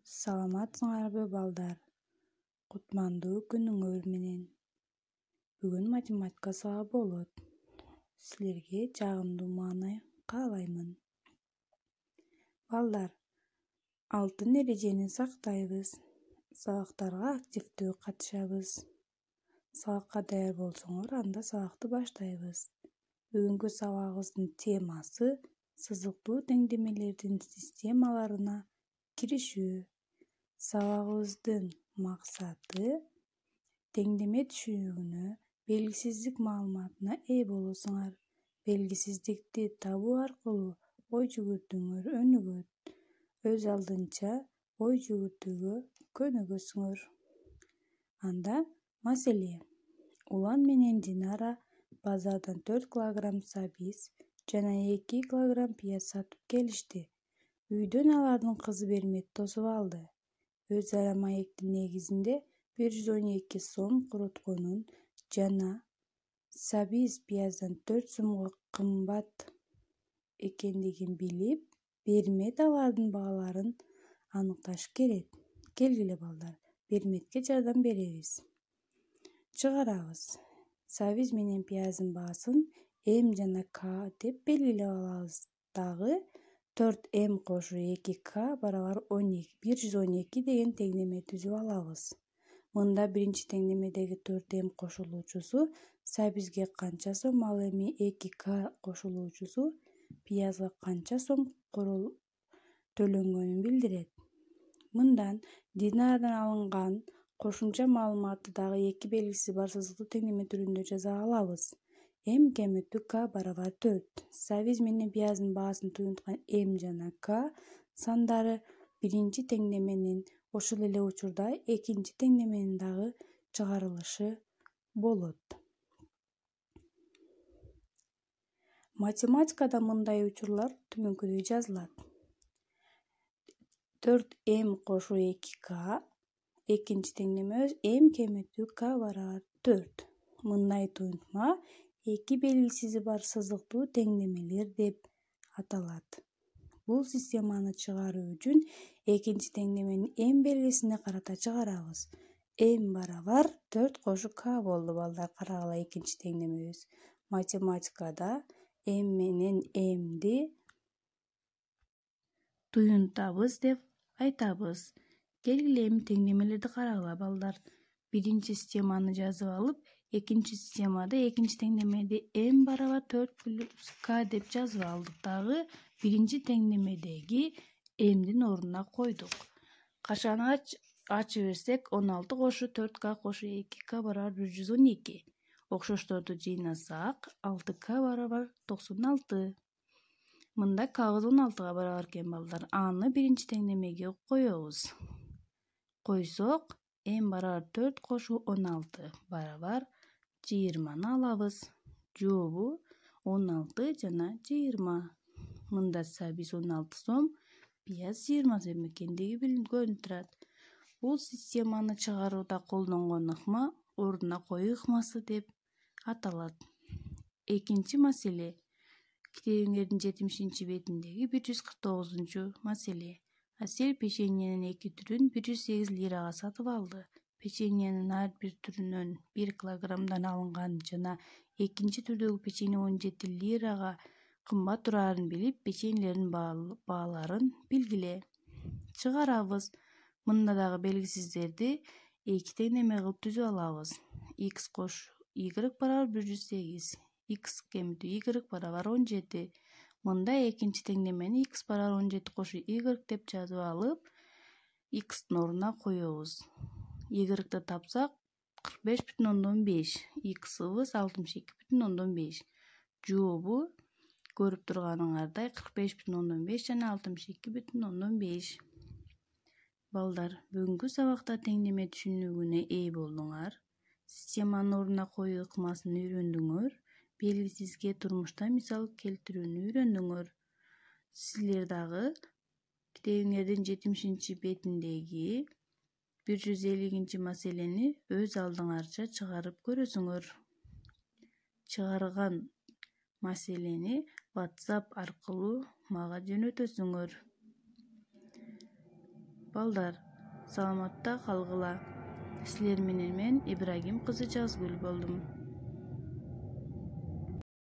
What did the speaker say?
Саламатсыңарбы балдар? Кутмандуу күнүңөр менен. Бүгүн математика сабагы болот. Силерге жагымдуу маанай каалаймын. Балдар, алтын эрежени сактайбыз. Сабактарга активдүү катышабыз. Сабакка даяр болсоңор, анда сабакты баштайбыз. Бүгүнкү сабагыбыздын темасы сызыктуу теңдемелердин системаларына киришүү. Сабагыбыздын максаты теңдеме түшүнүгүнө, белгисиздик маалыматына ээ болосуңар. Белгисиздикти табуу аркылуу ой жүгүртүүңөр өнүгөт. Өз алдынча ой жүгүртүүгө көнүгөсүңөр. Анда маселе. Улан менен Динара базардан 4 килограмм сабиз жана 2 килограмм пияз сатып келишти. Үйдөн алардын кызы Бермет тосуп алды. Өз ара маектин негизинде 112 сом коротконун жана сабиз пияздан 4 сомго кымбат экендигин билип, Бермет алардын бааларын аныкташ керек. Келгиле балдар, Берметке жардам беребиз. Чыгарабыз. Сабиз менен пияздын баасын М жана К деп белгилеп алабыз. Дагы 4М кошу 2К барабар 112 деген теңдеме түзүп алабыз. Мында биринчи теңдемедеги 4М кошулуучусу сабизге канча сом, ал эми 2К кошулуучусу пиязга канча сом төлөнгөнүн билдирет. Мындан Динарадан алынган кошумча маалыматты дагы эки белгиси бар сызыктуу теңдеме түрүндө жаза алабыз. М кемиттүү К барабар 4. Сабиз менен пияздын баасын туюнткан М жана К сандары биринчи теңдеменин, ошол эле учурда экинчи теңдеменин дагы чыгарылышы болот. Математикада мындай учурлар төмөнкүдөй жазылат. 4М кошу 2К, экинчи теңдемебиз М кемиттүү К барабар 4. Мындай туюнтма эки белгисизи бар сызыктуу теңдемелер деп аталат. Бул системаны чыгаруу үчүн экинчи теңдеменин М белгисине карата чыгарабыз. М барабар 4 кошу К болду балдар. Карагыла экинчи теңдемебиз. Математикада М менен М'ди туюнтабыз деп айтабыз. Келгиле эми теңдемелерди карагыла балдар. Биринчи системаны жазып алып, экинчи системада экинчи теңдемеди М барабар 4 плюс К деп жазып алдык. Дагы биринчи теңдемедеги М'дин ордуна койдук. Кашаны ачып берсек, 16 кошу 4К кошу 2К барабар 112. Окшошторду жыйнасак, 6К барабар 96. Мында К'быз 16га барабар экен балдар. Аны биринчи теңдемеге коебуз. Койсок, М барабар 4 кошу 16 барабар 20 алабыз. Жообу 16 жана 20. Мында сабиз 16 сом, пияз 20 сом экендиги көрүнүп турат. Бул системаны чыгарууда колдонгон ыкма ордуна коюу ыкмасы деп аталат. Экинчи маселе. Китебиңердин 70-бетиндеги 149 маселе. Асель печеньенин эки түрүн 108 лирага сатып алды. Печеньенин ар бир түрүнөн 1 килограммдан алынган жана экинчи түрдөгү печенье 17 лирага кымбат турарын билип, печеньелердин бааларын билгиле. Чыгарабыз. Мында дагы белгисиздерди эки теңдеме кылып түзүп алабыз. X кошу Y барабар 108. X кемиттүү Y барабар 17. Мында экинчи теңдемени X барабар 17 кошу Y деп жазып алып, X'тин ордуна коебуз. Y тапсак 45,5. X'ыбыз 62,5. Жообу көрүп турганыңардай 45,5 жана 62,5. Балдар, бүгүнкү сабакта теңдеме түшүнүгүнө ээ болдуңар. Системанын ордуна коюу ыкмасын үйрөндүңөр. Белгисизге турмушта мисал келтирүүнү үйрөндүңөр. Силер дагы китебиңердин 70-бетиндеги 150 маселени өз алдыңарча чыгарып көрөсүңөр. Чыгарган маселени WhatsApp аркылуу мага жөнөтөсүңөр. Балдар, саламатта калгыла. Силер менен мен Ибрагим кызы Жазгүл болдум.